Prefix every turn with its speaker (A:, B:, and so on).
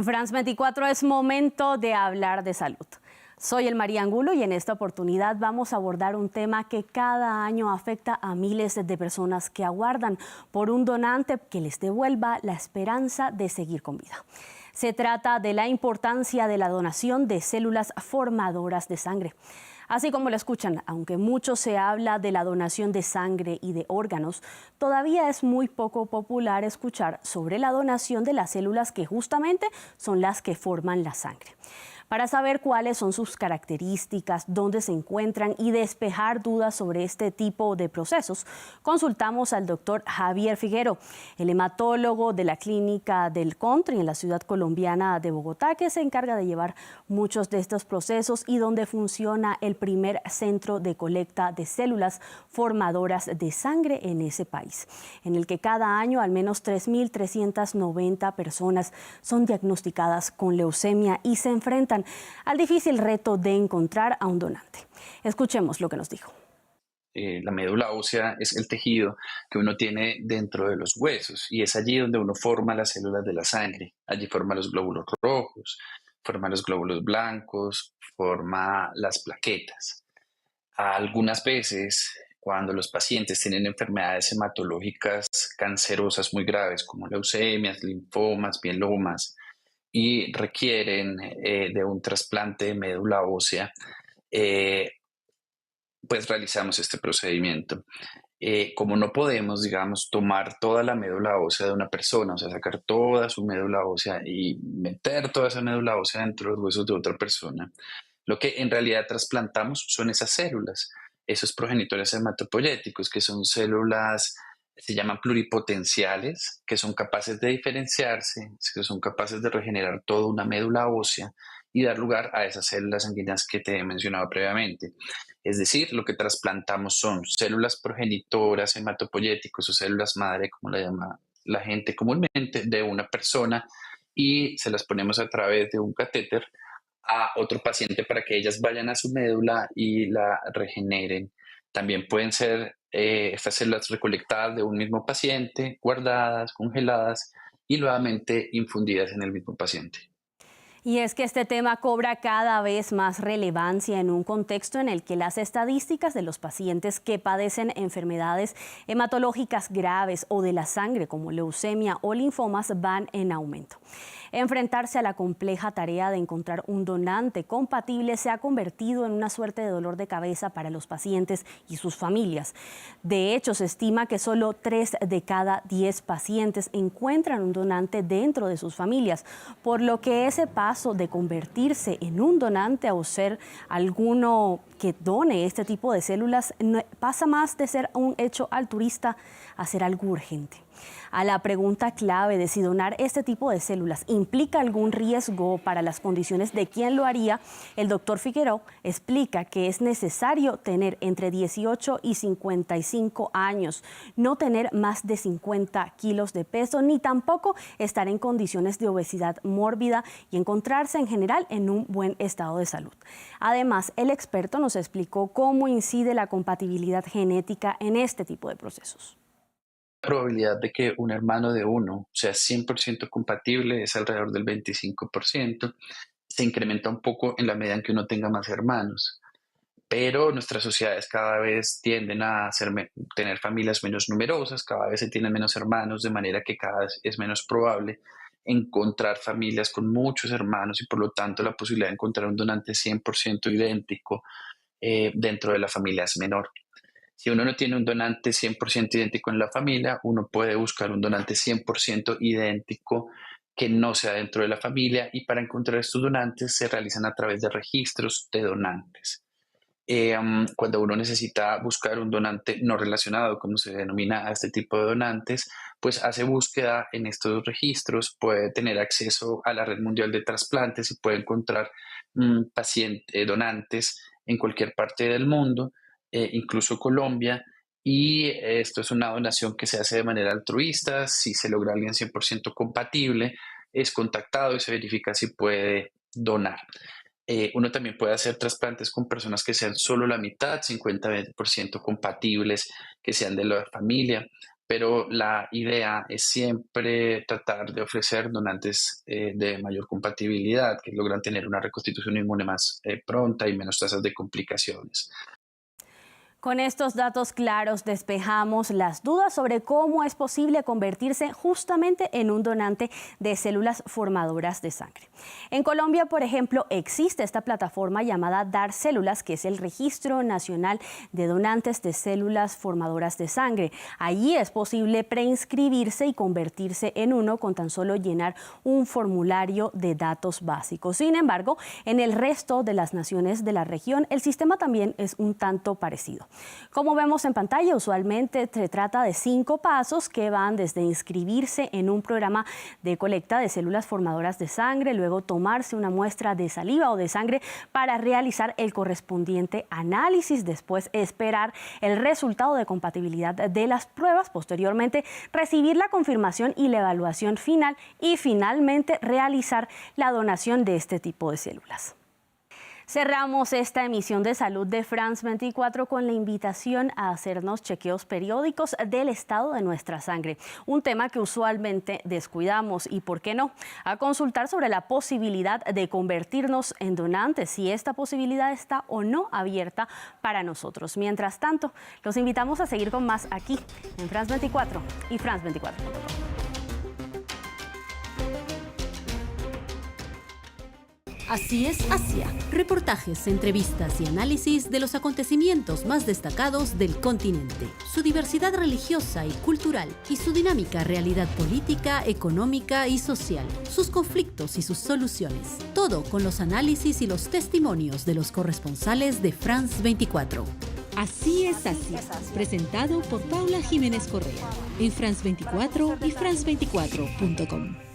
A: En France 24 es momento de hablar de salud. Soy el María Angulo y en esta oportunidad vamos a abordar un tema que cada año afecta a miles de personas que aguardan por un donante que les devuelva la esperanza de seguir con vida. Se trata de la importancia de la donación de células formadoras de sangre. Así como lo escuchan, aunque mucho se habla de la donación de sangre y de órganos, todavía es muy poco popular escuchar sobre la donación de las células que justamente son las que forman la sangre. Para saber cuáles son sus características, dónde se encuentran y despejar dudas sobre este tipo de procesos, consultamos al doctor Javier Figuero, el hematólogo de la Clínica del Country en la ciudad colombiana de Bogotá, que se encarga de llevar muchos de estos procesos y donde funciona el primer centro de colecta de células formadoras de sangre en ese país, en el que cada año al menos 3.390 personas son diagnosticadas con leucemia y se enfrentan al difícil reto de encontrar a un donante. Escuchemos lo que nos dijo.
B: La médula ósea es el tejido que uno tiene dentro de los huesos y es allí donde uno forma las células de la sangre. Allí forma los glóbulos rojos, forma los glóbulos blancos, forma las plaquetas. Algunas veces, cuando los pacientes tienen enfermedades hematológicas cancerosas muy graves como leucemias, linfomas, mielomas, y requieren de un trasplante de médula ósea, eh, pues realizamos este procedimiento. Como no podemos, digamos, tomar toda la médula ósea de una persona, o sea, sacar toda su médula ósea y meter toda esa médula ósea dentro de los huesos de otra persona, lo que en realidad trasplantamos son esas células, esos progenitores hematopoyéticos, que son células, se llaman pluripotenciales, que son capaces de diferenciarse, que son capaces de regenerar toda una médula ósea y dar lugar a esas células sanguíneas que te he mencionado previamente. Es decir, lo que trasplantamos son células progenitoras hematopoyéticos o células madre, como la llama la gente comúnmente, de una persona y se las ponemos a través de un catéter a otro paciente para que ellas vayan a su médula y la regeneren. También pueden ser estas células recolectadas de un mismo paciente, guardadas, congeladas y nuevamente infundidas en el mismo paciente.
A: Y es que este tema cobra cada vez más relevancia en un contexto en el que las estadísticas de los pacientes que padecen enfermedades hematológicas graves o de la sangre como leucemia o linfomas van en aumento. Enfrentarse a la compleja tarea de encontrar un donante compatible se ha convertido en una suerte de dolor de cabeza para los pacientes y sus familias. De hecho, se estima que solo 3 de cada 10 pacientes encuentran un donante dentro de sus familias, por lo que ese paso de convertirse en un donante o ser alguno que done este tipo de células pasa más de ser un hecho altruista a ser algo urgente. A la pregunta clave de si donar este tipo de células implica algún riesgo para las condiciones de quien lo haría, el doctor Figueroa explica que es necesario tener entre 18 y 55 años, no tener más de 50 kilos de peso, ni tampoco estar en condiciones de obesidad mórbida y encontrarse en general en un buen estado de salud. Además, el experto nos explicó cómo incide la compatibilidad genética en este tipo de procesos.
B: La probabilidad de que un hermano de uno sea 100% compatible es alrededor del 25%. Se incrementa un poco en la medida en que uno tenga más hermanos, pero nuestras sociedades cada vez tienden a tener familias menos numerosas, cada vez se tienen menos hermanos, de manera que cada vez es menos probable encontrar familias con muchos hermanos y por lo tanto la posibilidad de encontrar un donante 100% idéntico dentro de la familia es menor. Si uno no tiene un donante 100% idéntico en la familia, uno puede buscar un donante 100% idéntico que no sea dentro de la familia y para encontrar estos donantes se realizan a través de registros de donantes. Cuando uno necesita buscar un donante no relacionado, como se denomina a este tipo de donantes, pues hace búsqueda en estos registros, puede tener acceso a la Red Mundial de Trasplantes y puede encontrar donantes en cualquier parte del mundo, incluso Colombia. Y esto es una donación que se hace de manera altruista. Si se logra alguien 100% compatible, es contactado y se verifica si puede donar. Uno también puede hacer trasplantes con personas que sean solo la mitad, 50-20% compatibles, que sean de la familia, pero la idea es siempre tratar de ofrecer donantes de mayor compatibilidad, que logran tener una reconstitución inmune más pronta y menos tasas de complicaciones.
A: Con estos datos claros despejamos las dudas sobre cómo es posible convertirse justamente en un donante de células formadoras de sangre. En Colombia, por ejemplo, existe esta plataforma llamada Dar Células, que es el Registro Nacional de Donantes de Células Formadoras de Sangre. Allí es posible preinscribirse y convertirse en uno con tan solo llenar un formulario de datos básicos. Sin embargo, en el resto de las naciones de la región, el sistema también es un tanto parecido. Como vemos en pantalla, usualmente se trata de 5 pasos que van desde inscribirse en un programa de colecta de células formadoras de sangre, luego tomarse una muestra de saliva o de sangre para realizar el correspondiente análisis, después esperar el resultado de compatibilidad de las pruebas, posteriormente recibir la confirmación y la evaluación final y finalmente realizar la donación de este tipo de células. Cerramos esta emisión de Salud de France 24 con la invitación a hacernos chequeos periódicos del estado de nuestra sangre, un tema que usualmente descuidamos y, ¿por qué no?, a consultar sobre la posibilidad de convertirnos en donantes, si esta posibilidad está o no abierta para nosotros. Mientras tanto, los invitamos a seguir con más aquí en France 24 y France24.com.
C: Así es Asia. Reportajes, entrevistas y análisis de los acontecimientos más destacados del continente, su diversidad religiosa y cultural y su dinámica realidad política, económica y social, sus conflictos y sus soluciones. Todo con los análisis y los testimonios de los corresponsales de France 24. Así es Asia, presentado por Paula Jiménez Correa en France 24 y France24.com.